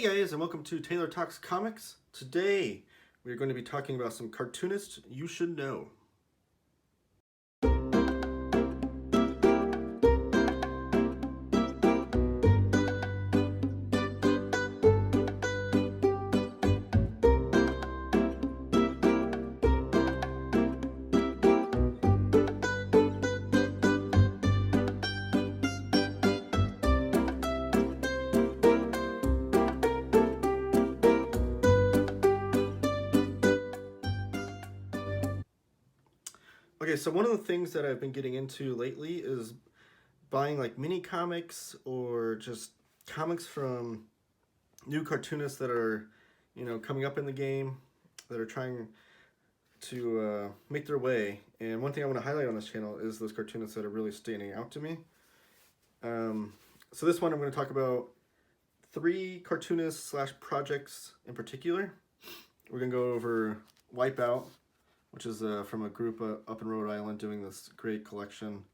guys, and welcome to Taylor Talks Comics. Today, we're going to be talking about some cartoonists you should know. Okay, so one of the things that I've been getting into lately is buying like mini comics or just comics from new cartoonists that are, coming up in the game, that are trying to make their way. And one thing I want to highlight on this channel is those cartoonists that are really standing out to me. So this one I'm going to talk about 3 cartoonists / projects in particular. We're going to go over Wipeout, which is from a group up in Rhode Island doing this great collection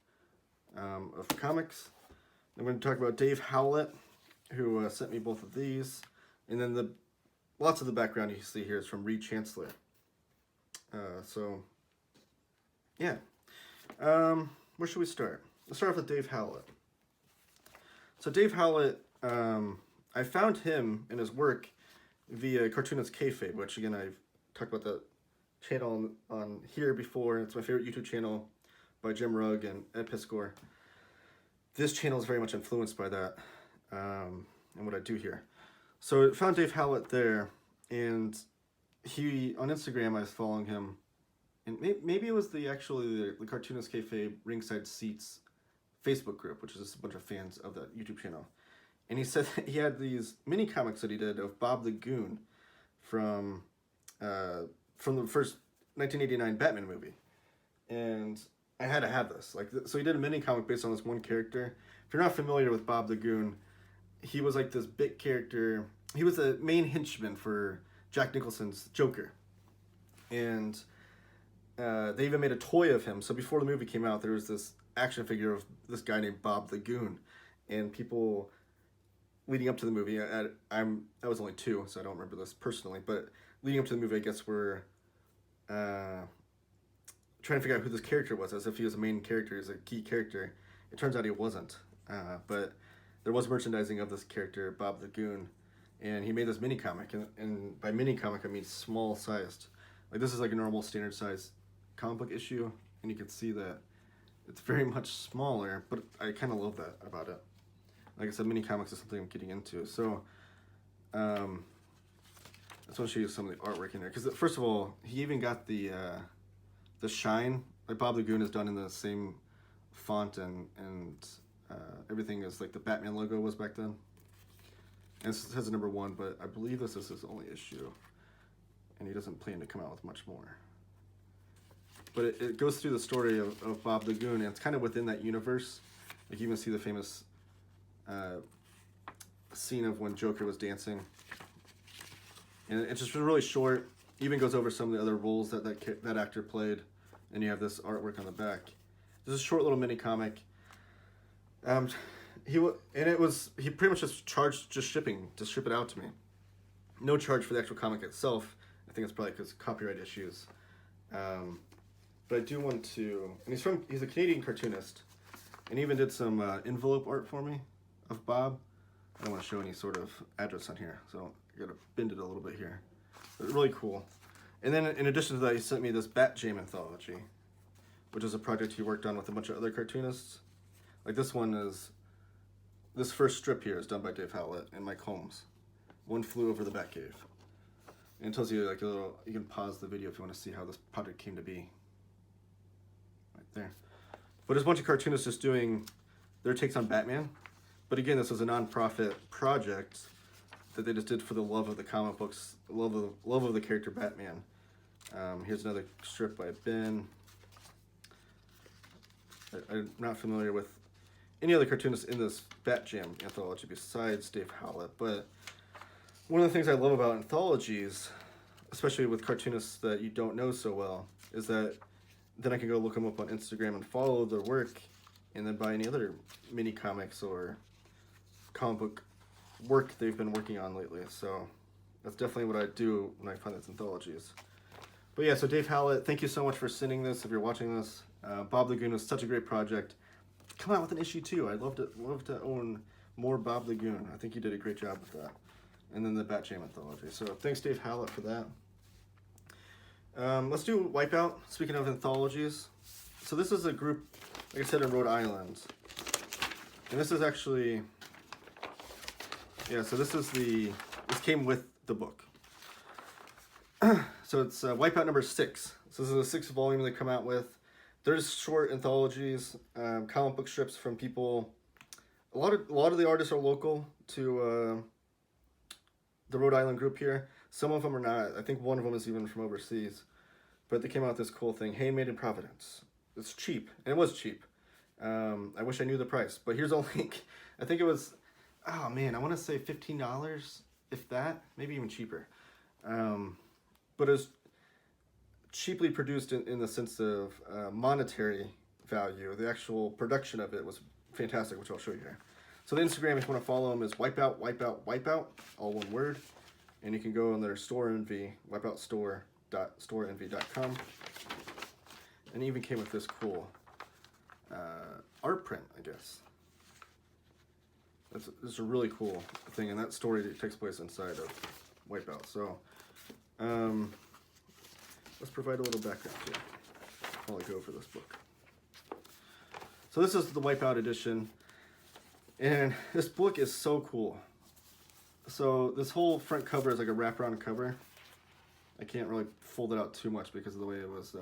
of comics. I'm going to talk about Dave Howlett, who sent me both of these. And then lots of the background you see here is from Reid Chancellor. Where should we start? Let's start off with Dave Howlett. So Dave Howlett, I found him and his work via Cartoonists Kayfabe, which again, I've talked about the channel on here before. It's my favorite YouTube channel by Jim Rugg and Ed Piscor. This channel is very much influenced by that and what I do here. So I found Dave Howlett there, and he on Instagram I was following him, and maybe it was the Cartoonist Kayfabe Ringside Seats Facebook group, which is just a bunch of fans of that YouTube channel. And he said that he had these mini comics that he did of Bob the Goon from the first 1989 Batman movie, and I had to have this. So he did a mini comic based on this one character. If you're not familiar with Bob the Goon, he was like this big character. He was the main henchman for Jack Nicholson's Joker, and they even made a toy of him. So before the movie came out, there was this action figure of this guy named Bob the Goon, and people leading up to the movie, I was only 2, so I don't remember this personally, but leading up to the movie, I guess we're trying to figure out who this character was, as if he was a main character, he's a key character. It turns out he wasn't, but there was merchandising of this character, Bob the Goon, and he made this mini comic, and by mini comic I mean small sized. Like this is like a normal standard size comic book issue, and you can see that it's very much smaller, but I kind of love that about it. Like I said, mini comics is something I'm getting into, so I just want to show you some of the artwork in there. Because first of all, he even got the shine. Like Bob the Goon is done in the same font and everything is like the Batman logo was back then. And this has a number 1, but I believe this is his only issue, and he doesn't plan to come out with much more. But it goes through the story of Bob the Goon, and it's kind of within that universe. Like you even see the famous scene of when Joker was dancing. And it's just really short. Even goes over some of the other roles that actor played, and you have this artwork on the back. This is a short little mini comic. He pretty much just charged shipping to ship it out to me. No charge for the actual comic itself. I think it's probably because copyright issues. But I do want to, and he's a Canadian cartoonist, and he even did some envelope art for me of Bob. I don't want to show any sort of address on here, so I gotta bend it a little bit here. But really cool. And then in addition to that, he sent me this Bat Jam anthology, which is a project he worked on with a bunch of other cartoonists. Like this first strip here is done by Dave Howlett and Mike Holmes. One Flew Over the Batcave. And it tells you like you can pause the video if you want to see how this project came to be. Right there. But there's a bunch of cartoonists just doing their takes on Batman. But again, this was a non-profit project that they just did for the love of the comic books, love of the character Batman. Here's another strip by Ben. I'm not familiar with any other cartoonists in this Bat Jam anthology besides Dave Howlett, but one of the things I love about anthologies, especially with cartoonists that you don't know so well, is that then I can go look them up on Instagram and follow their work, and then buy any other mini comics or comic book work they've been working on lately. So that's definitely what I do when I find these anthologies. But yeah, so Dave Howlett, thank you so much for sending this. If you're watching this, Bob the Goon was such a great project. Come out with an issue 2. I'd love to own more Bob the Goon. I think you did a great job with that. And then the Bat Jam anthology. So thanks, Dave Howlett, for that. Let's do Wipeout. Speaking of anthologies, so this is a group, like I said, in Rhode Island, and this is actually, yeah. So this came with the book. So it's Wipeout number 6. So this is a 6th volume they come out with. There's short anthologies, comic book strips from people. A lot of the artists are local to the Rhode Island group here. Some of them are not. I think one of them is even from overseas. But they came out with this cool thing, Handmade in Providence. It's cheap, and it was cheap. I wish I knew the price, but here's a link. I think it was, oh man, I want to say $15, if that, maybe even cheaper. But it was cheaply produced in the sense of monetary value. The actual production of it was fantastic, which I'll show you here. So the Instagram, if you want to follow them, is wipeout, all one word. And you can go on their store envy, wipeoutstore.storeenvy.com. And it even came with this cool art print, I guess. This is a really cool thing, and that story takes place inside of Wipeout. So let's provide a little background here while I go over this book. So this is the Wipeout edition, and this book is so cool. So this whole front cover is like a wraparound cover. I can't really fold it out too much because of the way it was,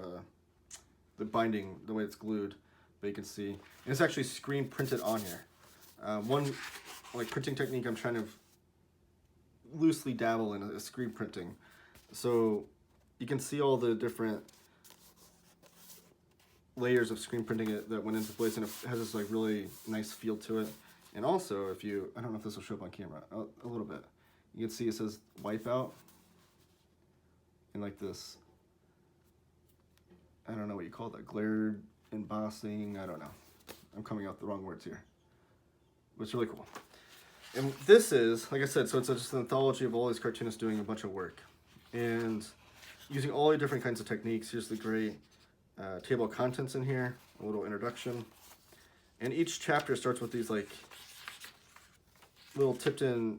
the binding, the way it's glued, but you can see. And it's actually screen printed on here. One like printing technique I'm trying to loosely dabble in is screen printing. So you can see all the different layers of screen printing that went into place, and it has this like really nice feel to it. And also, if you, I don't know if this will show up on camera, a little bit. You can see it says Wipeout, and like this, I don't know what you call that, glared embossing, I don't know. I'm coming out the wrong words here. But it's really cool. And this is, like I said, so it's just an anthology of all these cartoonists doing a bunch of work. And using all the different kinds of techniques. Here's the great table of contents in here, a little introduction. And each chapter starts with these like little tipped in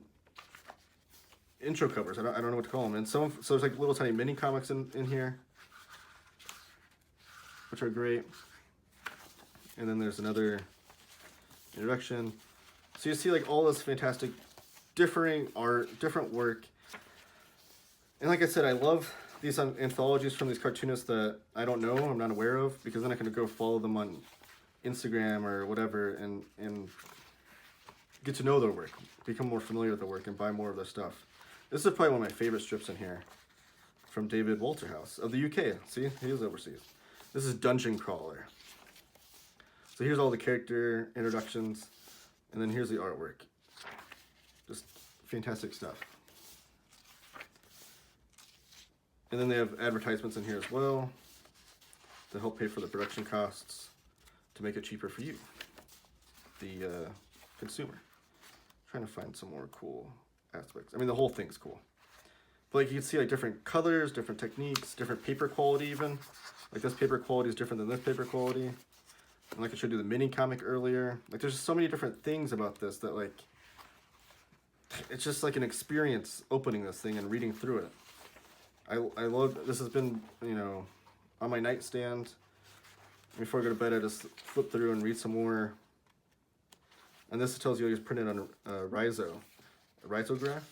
intro covers. I don't know what to call them. And so there's like little tiny mini comics in here, which are great. And then there's another introduction. So you see like all this fantastic differing art, different work. And like I said, I love these anthologies from these cartoonists that I don't know, I'm not aware of, because then I can go follow them on Instagram or whatever and get to know their work, become more familiar with their work, and buy more of their stuff. This is probably one of my favorite strips in here from David Walterhouse of the UK. See, he is overseas. This is Dungeon Crawler. So here's all the character introductions, and then here's the artwork. Just fantastic stuff. And then they have advertisements in here as well to help pay for the production costs to make it cheaper for you, the consumer. Trying to find some more cool aspects. I mean, the whole thing's cool. But like you can see like different colors, different techniques, different paper quality even. Like this paper quality is different than this paper quality. And like I showed you the mini comic earlier. Like there's just so many different things about this that like, it's just like an experience opening this thing and reading through it. I love, this has been, you know, on my nightstand. Before I go to bed, I just flip through and read some more. And this tells you it's printed on a risograph.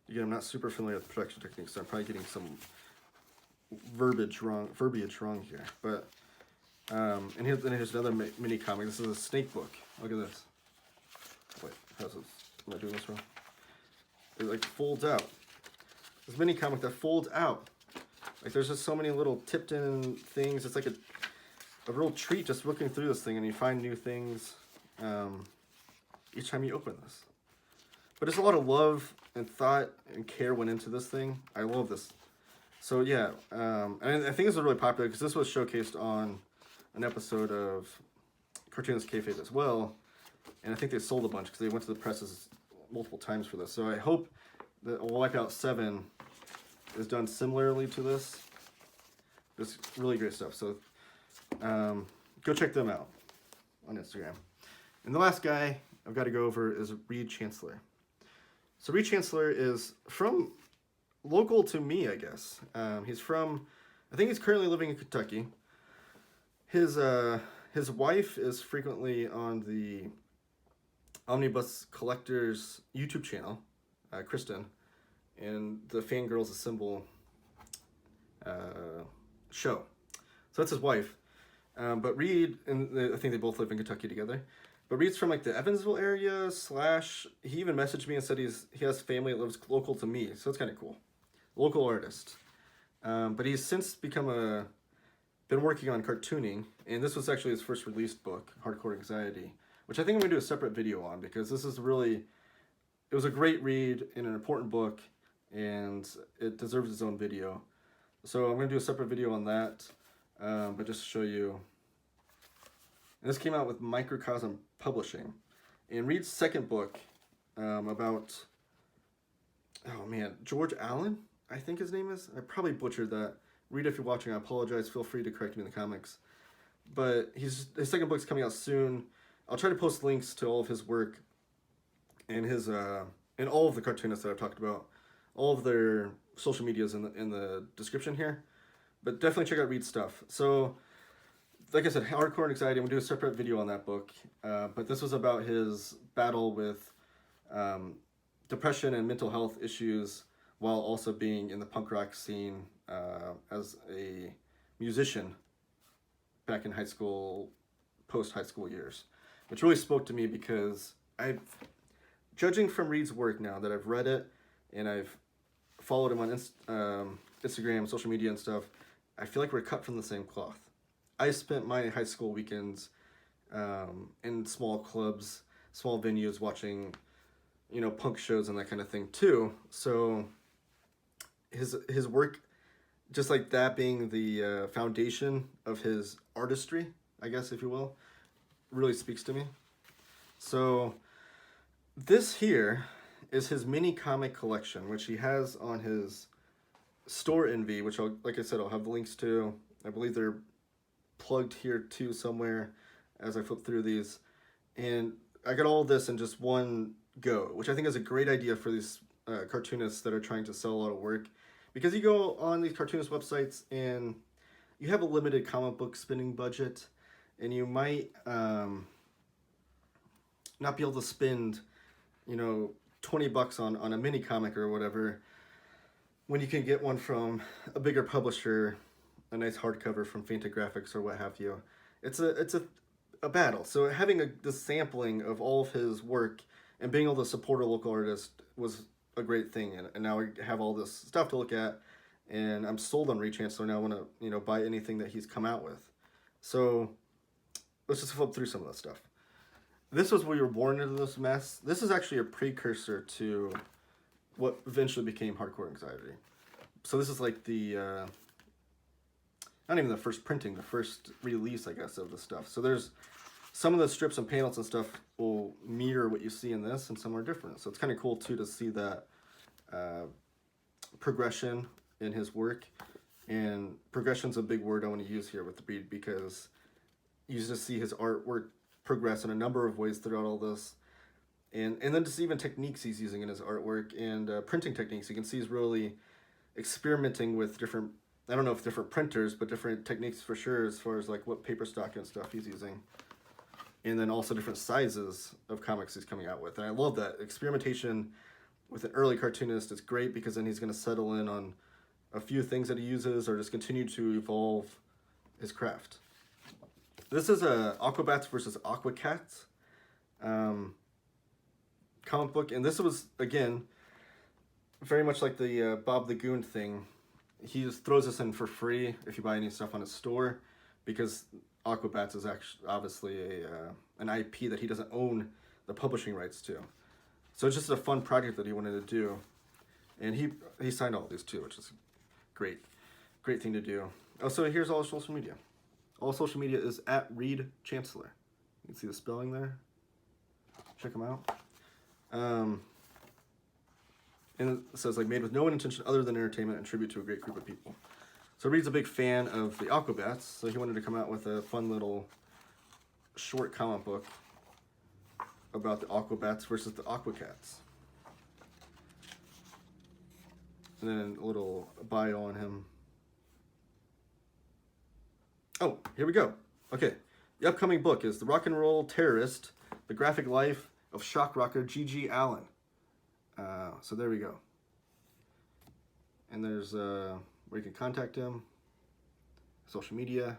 Again, I'm not super familiar with production techniques, so I'm probably getting some verbiage wrong here. But, and here's another mini comic. This is a snake book. Look at this. Wait, how's this? Am I doing this wrong? It like folds out. This mini comic that folds out. Like there's just so many little tipped in things. It's like a real treat just looking through this thing, and you find new things each time you open this. But there's a lot of love and thought and care went into this thing. I love this. So yeah, and I think this is really popular because this was showcased on an episode of Cartoonist Kayfabe as well, and I think they sold a bunch because they went to the presses multiple times for this. So I hope that Wipeout 7 is done similarly to this. It's really great stuff. So go check them out on Instagram. And the last guy I've got to go over is Reid Chancellor. So Reid Chancellor is from local to me, I guess. He's from, I think he's currently living in Kentucky. His wife is frequently on the Omnibus Collectors YouTube channel, Kristen, and the Fangirls Assemble show. So that's his wife. But Reid, and I think they both live in Kentucky together. But Reid's from like the Evansville area / he even messaged me and said he has family that lives local to me. So it's kind of cool. Local artist. But he's since been working on cartooning, and this was actually his first released book, Hardcore Anxiety, which I think I'm going to do a separate video on because this is it was a great read and an important book, and it deserves its own video. So I'm going to do a separate video on that, but just to show you. And this came out with Microcosm Publishing. And Reid's second book about, oh man, George Allen, I think his name is. I probably butchered that. Reid, if you're watching, I apologize. Feel free to correct me in the comics. But his second book's coming out soon. I'll try to post links to all of his work and and all of the cartoonists that I've talked about, all of their social medias in the description here. But definitely check out Reid's stuff. So, like I said, Hardcore Anxiety, I'm going to do a separate video on that book. But this was about his battle with depression and mental health issues while also being in the punk rock scene as a musician back in high school, post-high school years. Which really spoke to me because judging from Reid's work now that I've read it and I've followed him on Instagram, social media and stuff, I feel like we're cut from the same cloth. I spent my high school weekends in small clubs, small venues, watching, punk shows and that kind of thing too. So his work, just like that being the foundation of his artistry, I guess, if you will, really speaks to me. So this here is his mini comic collection, which he has on his store Envy, which like I said, I'll have the links to. I believe they're plugged here too somewhere as I flip through these. And I got all of this in just one go, which I think is a great idea for these cartoonists that are trying to sell a lot of work. Because you go on these cartoonist websites and you have a limited comic book spending budget, and you might not be able to spend, $20 on a mini comic or whatever, when you can get one from a bigger publisher, a nice hardcover from Fantagraphics or what have you. It's a battle. So having the sampling of all of his work and being able to support a local artist was a great thing. And now we have all this stuff to look at, and I'm sold on Reid Chancellor now. I want to buy anything that he's come out with. So let's just flip through some of that stuff. This was We Were Born Into This Mess. This is actually a precursor to what eventually became Hardcore Anxiety. So this is like the, not even the first printing, the first release, I guess, of the stuff. So there's some of the strips and panels and stuff will mirror what you see in this, and some are different. So it's kind of cool, too, to see that progression in his work. And progression's a big word I want to use here with the Reid, because you just see his artwork progress in a number of ways throughout all this. And then just even techniques he's using in his artwork and printing techniques. You can see he's really experimenting with different, I don't know if different printers, but different techniques for sure, as far as like what paper stock and stuff he's using. And then also different sizes of comics he's coming out with. And I love that. Experimentation with an early cartoonist is great, because then he's going to settle in on a few things that he uses or just continue to evolve his craft. This is a Aquabats versus Aquacats comic book, and this was, again, very much like the Bob the Goon thing. He just throws this in for free if you buy any stuff on his store, because Aquabats is actually obviously an IP that he doesn't own the publishing rights to. So it's just a fun project that he wanted to do, and he signed all these too, which is great thing to do. Oh, so here's all his social media. All social media is at Reid Chancellor. You can see the spelling there. Check them out. And it says, like, made with no intention other than entertainment and tribute to a great group of people. So Reid's a big fan of the Aquabats, so he wanted to come out with a fun little short comic book about the Aquabats versus the Aquacats. And then a little bio on him. Oh, here we go. Okay, the upcoming book is The Rock and Roll Terrorist, The Graphic Life of Shock Rocker G.G. Allen. So there we go. And there's where you can contact him, social media.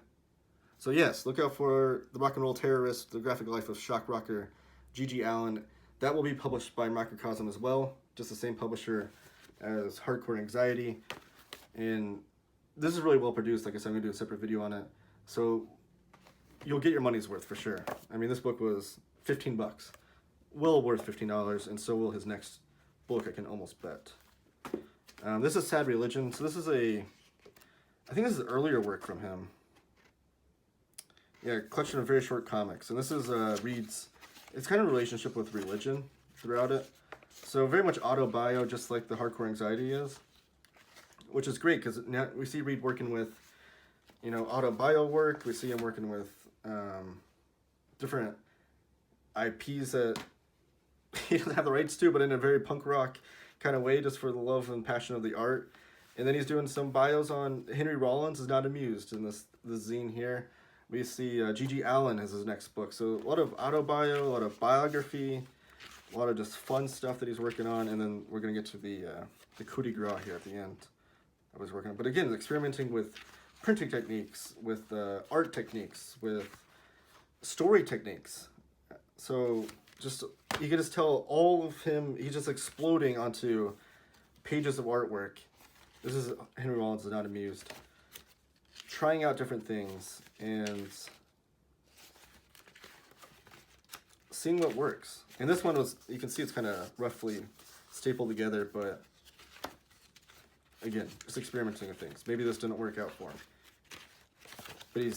So yes, look out for The Rock and Roll Terrorist, The Graphic Life of Shock Rocker G.G. Allen. That will be published by Microcosm as well, just the same publisher as Hardcore Anxiety. And this is really well produced. Like I said, I'm going to do a separate video on it. So you'll get your money's worth for sure. I mean, this book was $15. Well worth $15, and so will his next book, I can almost bet. This is Sad Religion. So this is I think this is earlier work from him. Yeah, a collection of very short comics. And this is Reid's, it's kind of a relationship with religion throughout it. So very much auto-bio, just like the Hardcore Anxiety is. Which is great, because now we see Reid working with, you know, auto-bio work. We see him working with different IPs that he doesn't have the rights to, but in a very punk rock kind of way, just for the love and passion of the art. And then he's doing some bios on Henry Rollins is Not Amused in this zine here. We see G.G. Allen as his next book. So a lot of auto-bio, a lot of biography, a lot of just fun stuff that he's working on. And then we're going to get to the coup de grace here at the end I was working on. But again, experimenting with printing techniques, with art techniques, with story techniques. So just, you can just tell all of him, he's just exploding onto pages of artwork. This is Henry Rollins is Not Amused. Trying out different things and seeing what works. And this one was, you can see it's kind of roughly stapled together, but again, just experimenting with things. Maybe this didn't work out for him.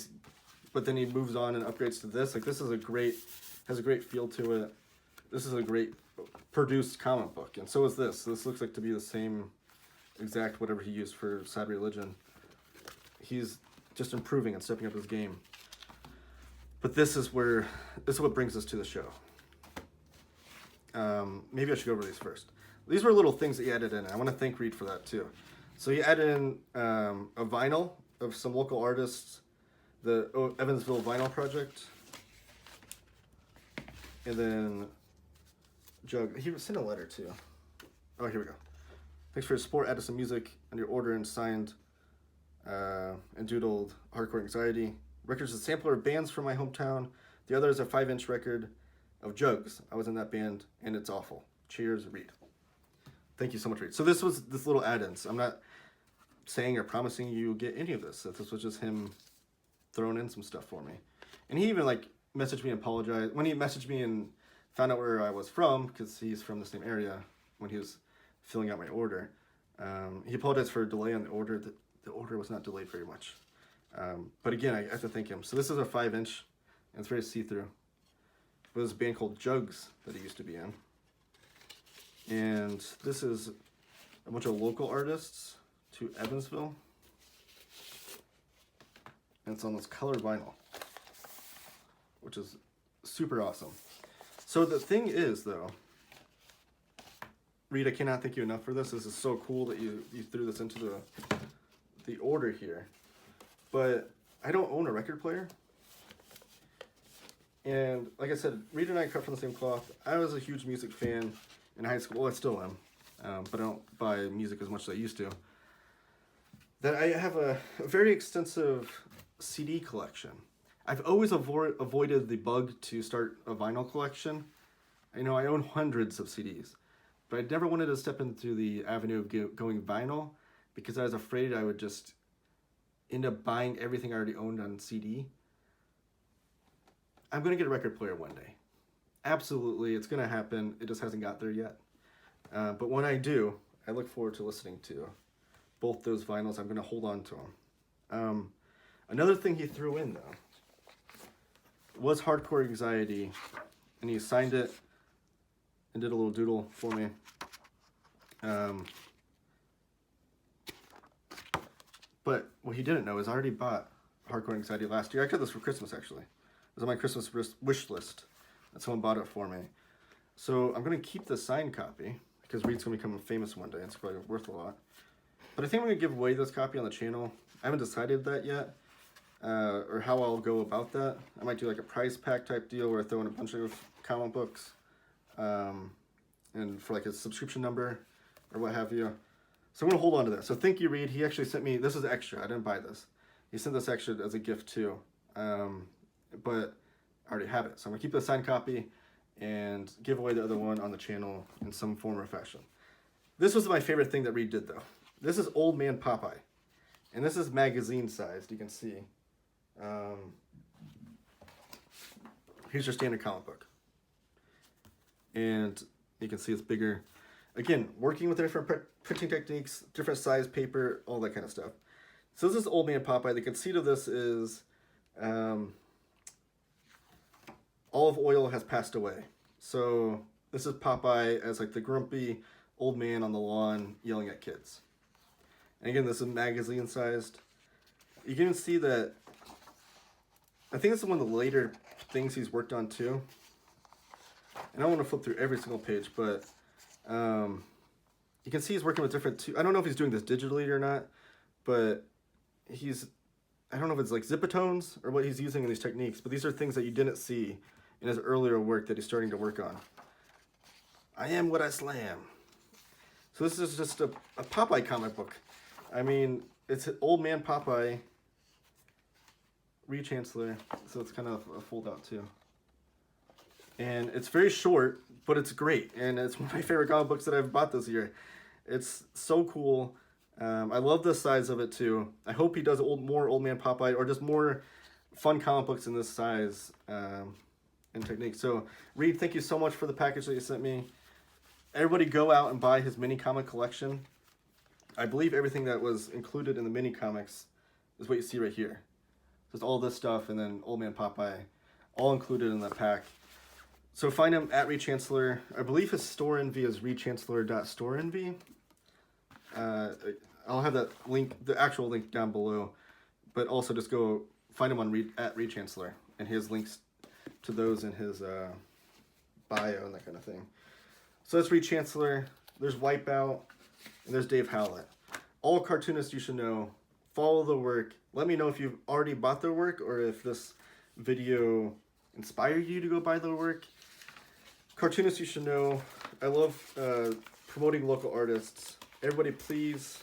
But then he moves on and upgrades to this. Like, this is has a great feel to it. This is a great produced comic book. And so is this. This looks like to be the same exact whatever he used for Sad Religion. He's just improving and stepping up his game. But this is what brings us to the show. Maybe I should go over these first. These were little things that he added in. I want to thank Reid for that too. So he added in a vinyl of some local artists, the Evansville Vinyl Project. And then Jug, he sent a letter too. Oh, here we go. Thanks for your support. Added some music on your order and signed and doodled Hardcore Anxiety. Records a sampler of bands from my hometown. The other is a 5-inch record of Jugs. I was in that band and it's awful. Cheers, Reid. Thank you so much, Reid. So this was this little add-ins. I'm not saying or promising you get any of this. This was just him throwing in some stuff for me. And he even like messaged me and apologized. When he messaged me and found out where I was from, because he's from the same area, when he was filling out my order, he apologized for a delay on the order. The order was not delayed very much. But again, I have to thank him. So this is a 5-inch, and it's very see-through. It was a band called Jugs that he used to be in. And this is a bunch of local artists to Evansville. And it's on this color vinyl, which is super awesome. So the thing is, though, Reid, I cannot thank you enough for this. This is so cool that you threw this into the order here. But I don't own a record player. And like I said, Reid and I cut from the same cloth. I was a huge music fan in high school. Well, I still am. But I don't buy music as much as I used to. That I have a very extensive CD collection. I've always avoided the bug to start a vinyl collection. I know I own hundreds of CDs. But I never wanted to step into the avenue of going vinyl because I was afraid I would just end up buying everything I already owned on CD. I'm going to get a record player one day. Absolutely, it's going to happen. It just hasn't got there yet. But when I do, I look forward to listening to both those vinyls. I'm going to hold on to them. Another thing he threw in, though, was Hardcore Anxiety, and he signed it and did a little doodle for me. But what he didn't know is I already bought Hardcore Anxiety last year. I got this for Christmas, actually. It was on my Christmas wish list, and someone bought it for me. So I'm going to keep the signed copy, because Reid's going to become famous one day. It's probably worth a lot. But I think I'm going to give away this copy on the channel. I haven't decided that yet, or how I'll go about that. I might do like a prize pack type deal where I throw in a bunch of comic books, and for like a subscription number, or what have you. So I'm going to hold on to that. So thank you, Reid. He actually sent me, this is extra. I didn't buy this. He sent this extra as a gift too. But I already have it. So I'm going to keep the signed copy and give away the other one on the channel in some form or fashion. This was my favorite thing that Reid did though. This is Old Man Popeye. And this is magazine sized, you can see. Here's your standard comic book. And you can see it's bigger. Again, working with different printing techniques, different size paper, all that kind of stuff. So this is Old Man Popeye. The conceit of this is olive oil has passed away. So this is Popeye as like the grumpy old man on the lawn yelling at kids. And again, this is magazine sized. You can even see that, I think this is one of the later things he's worked on too. And I don't want to flip through every single page, but you can see he's working with different, I don't know if he's doing this digitally or not, but I don't know if it's like zipatones or what he's using in these techniques, but these are things that you didn't see in his earlier work that he's starting to work on. I am what I slam. So this is just a Popeye comic book. I mean, it's Old Man Popeye, Reid Chancellor, so it's kind of a fold out too. And it's very short, but it's great. And it's one of my favorite comic books that I've bought this year. It's so cool. I love the size of it too. I hope he does more Old Man Popeye or just more fun comic books in this size and technique. So Reid, thank you so much for the package that you sent me. Everybody go out and buy his mini comic collection. I believe everything that was included in the mini comics is what you see right here. So it's all this stuff and then Old Man Popeye, all included in that pack. So find him at Reid Chancellor. I believe his store envy is reidchancellor.storeenvy. I'll have that link, the actual link down below, but also just go find him on at Reid Chancellor, and he has links to those in his bio and that kind of thing. So that's Reid Chancellor. There's Wipeout, and there's Dave Howlett. All cartoonists you should know. Follow the work. Let me know if you've already bought their work or if this video inspired you to go buy their work. Cartoonists you should know. I love promoting local artists. Everybody please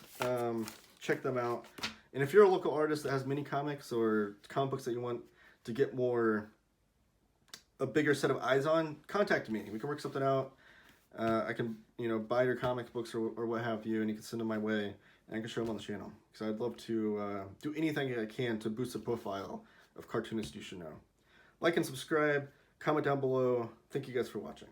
check them out. And if you're a local artist that has mini comics or comic books that you want to get a bigger set of eyes on, contact me. We can work something out. I can, buy your comic books or what have you, and you can send them my way, and I can show them on the channel. Because I'd love to do anything I can to boost the profile of Cartoonists You Should Know. Like and subscribe, comment down below. Thank you guys for watching.